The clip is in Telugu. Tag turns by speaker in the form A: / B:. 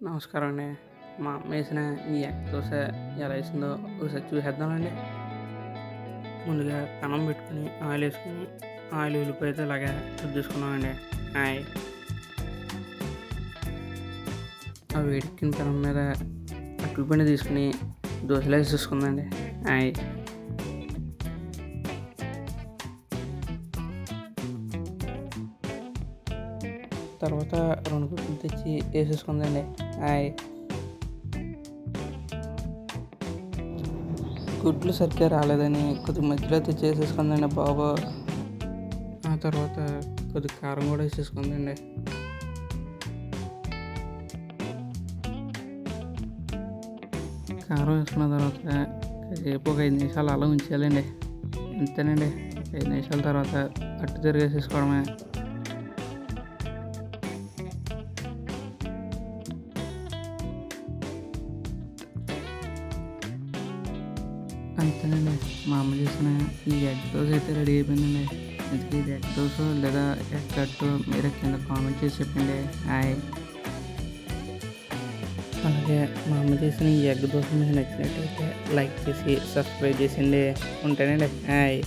A: నమస్కారం అండి. మా అమ్మ వేసిన ఈ ఎగ్ దోస ఎలా వేసిందో ఒకసారి చూసేద్దామండి. ముందుగా పెనం పెట్టుకుని ఆయిల్ వేసుకుని ఆయిల్ ఉల్లిపోయితే ఇలాగా రుద్దేసుకున్నామండి. ఆయి ఆ వేడెక్కిన పెనం మీద అట్ల పిండి తీసుకుని దోశలు వేసేసుకుందండి. ఆయి తర్వాత 2 గుడ్లు తెచ్చి వేసేసుకుందండి. ఆయి గుడ్లు సరిగ్గా రాలేదని కొద్దిగా మధ్యలో తెచ్చేసేసుకుందండి బాబు. ఆ తర్వాత కొద్దిగా కారం కూడా వేసేసుకుందండి. కారం వేసుకున్న తర్వాత కాసేపు ఒక 5 నిమిషాలు అలా ఉంచేయాలండి. అంతేనండి. 5 నిమిషాల తర్వాత అట్టు తిరిగేసేసుకోవడమే. అంతేనండి. మా అమ్మ చేసిన ఈ ఎగ్ దోస అయితే రెడీ అయిపోయిందండి. ఇంతకీ ఇది ఎగ్ దోస లేదా ఎగ్ అట్టు మీరు కింద కామెంట్ చేసి చెప్పండి. హాయ్. అలాగే మా అమ్మ చేసిన ఈ ఎగ్ దోస మీకు నచ్చినట్టయితే లైక్ చేసి సబ్స్క్రైబ్ చేసేయండి. ఉంటానండి. హాయ్.